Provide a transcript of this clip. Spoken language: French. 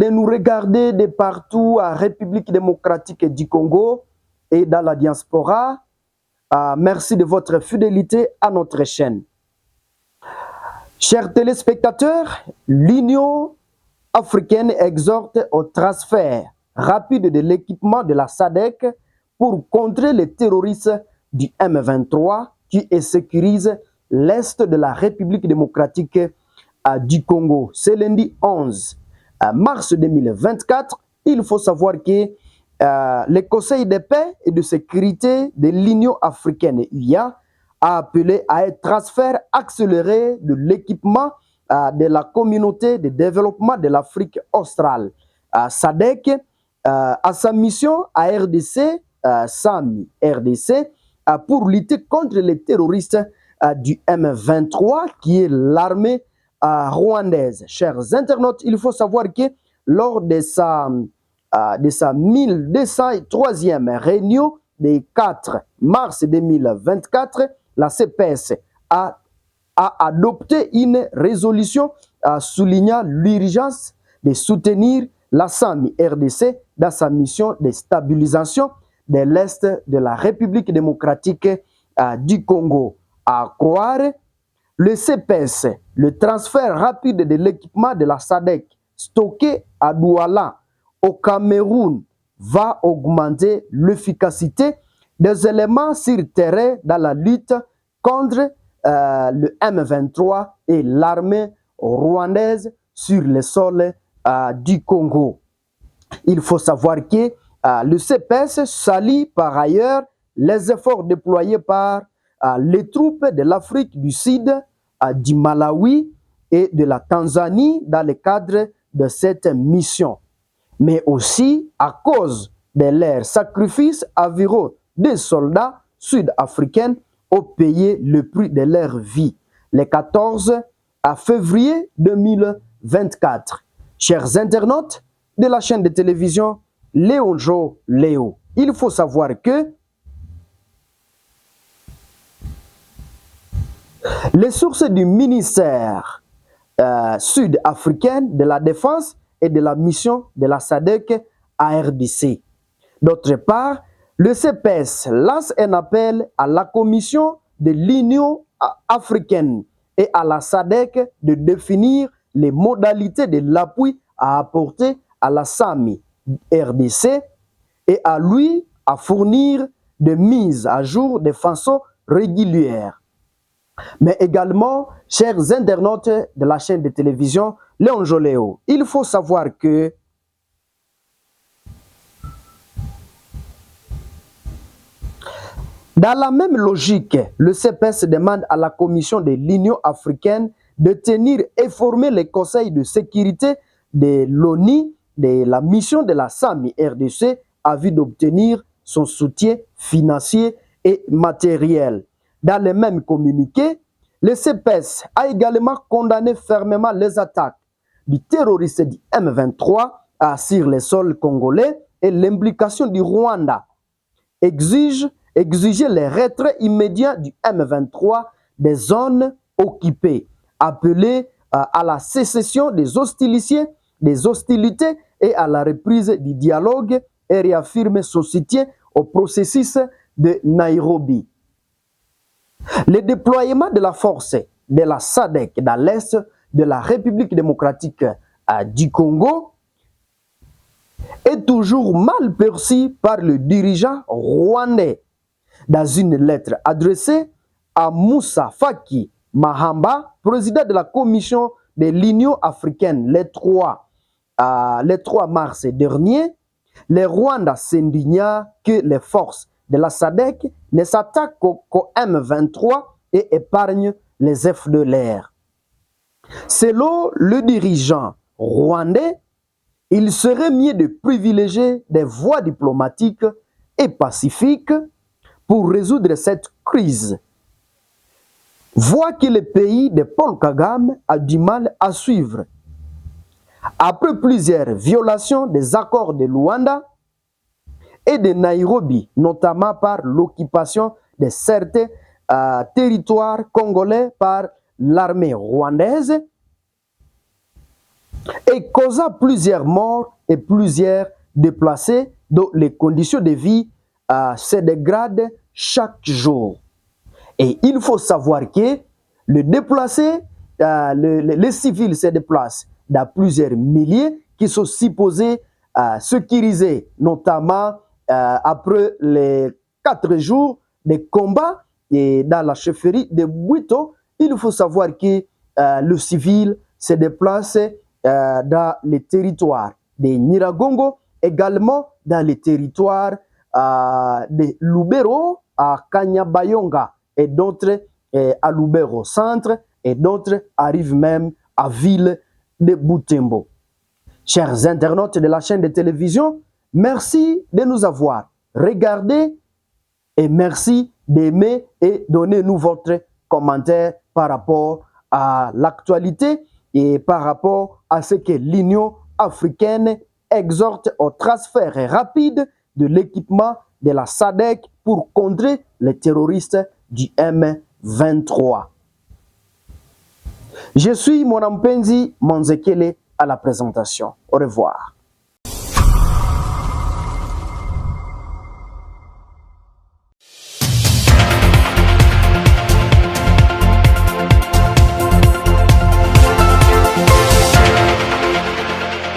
de nous regarder de partout à République démocratique du Congo et dans la diaspora. Merci de votre fidélité à notre chaîne. Chers téléspectateurs, l'Union africaine exhorte au transfert rapide de l'équipement de la SADC pour contrer les terroristes du M23 qui sécurisent l'Est de la République démocratique du Congo. C'est lundi 11 mars 2024. Il faut savoir que le Conseil de paix et de sécurité de l'Union africaine UIA a appelé à un transfert accéléré de l'équipement de la communauté de développement de l'Afrique australe, SADC, à sa mission à RDC, SAMI RDC, pour lutter contre les terroristes du M23, qui est l'armée rwandaise. Chers internautes, il faut savoir que lors de sa 1203e réunion du 4 mars 2024, la CPS a adopté une résolution soulignant l'urgence de soutenir la SAMI RDC dans sa mission de stabilisation de l'Est de la République démocratique du Congo. À croire, le CPS, le transfert rapide de l'équipement de la SADC stocké à Douala, au Cameroun, va augmenter l'efficacité des éléments sur terrain dans la lutte contre le M23 et l'armée rwandaise sur le sol du Congo. Il faut savoir que le CPS salue par ailleurs les efforts déployés par les troupes de l'Afrique du Sud, du Malawi et de la Tanzanie dans le cadre de cette mission. Mais aussi à cause de leur sacrifice, environ des soldats sud-africains ont payé le prix de leur vie le 14 février 2024. Chers internautes de la chaîne de télévision Léonjo Léo, il faut savoir que les sources du ministère sud-africain de la Défense et de la mission de la SADC à RDC. D'autre part, le CPS lance un appel à la Commission de l'Union africaine et à la SADC de définir les modalités de l'appui à apporter à la SAMI RDC et à lui à fournir des mises à jour de façon régulière. Mais également, chers internautes de la chaîne de télévision Léonjo Léo, il faut savoir que dans la même logique, le CPS demande à la Commission de l'Union africaine de tenir informé les conseils de sécurité de l'ONU de la mission de la SAMI RDC à vue d'obtenir son soutien financier et matériel. Dans le même communiqué, le CPS a également condamné fermement les attaques du terroriste du M23 sur le sol congolais et l'implication du Rwanda. Exiger le retrait immédiat du M23 des zones occupées, appeler à la cessation des hostilités et à la reprise du dialogue et réaffirmer son soutien au processus de Nairobi. Le déploiement de la force de la SADC dans l'Est de la République démocratique du Congo est toujours mal perçu par le dirigeant rwandais. Dans une lettre adressée à Moussa Faki Mahamba, président de la Commission de l'Union africaine, le 3 mars dernier, le Rwanda s'indigna que les forces de la SADC ne s'attaquent qu'au M23 et épargnent les FDLR. Selon le dirigeant rwandais, il serait mieux de privilégier des voies diplomatiques et pacifiques pour résoudre cette crise. Voie que le pays de Paul Kagame a du mal à suivre. Après plusieurs violations des accords de Luanda et de Nairobi, notamment par l'occupation de certains territoires congolais par l'armée rwandaise, et causa plusieurs morts et plusieurs déplacés dont les conditions de vie se dégradent chaque jour. Et il faut savoir que le déplacé, les civils se déplacent dans plusieurs milliers qui sont supposés sécurisés, notamment après les 4 jours de combat et dans la chefferie de Bwito. Il faut savoir que le civil se déplace dans les territoires de Nyiragongo, également dans les territoires de Lubero, à Kanyabayonga et d'autres à Lubero Centre et d'autres arrivent même à ville de Butembo. Chers internautes de la chaîne de télévision, merci de nous avoir regardés et merci d'aimer et donner-nous votre commentaire par rapport à l'actualité et par rapport à ce que l'Union africaine exhorte au transfert rapide de l'équipement de la SADC pour contrer les terroristes du M23. Je suis Mwana Mpenzi Manzekele à la présentation. Au revoir.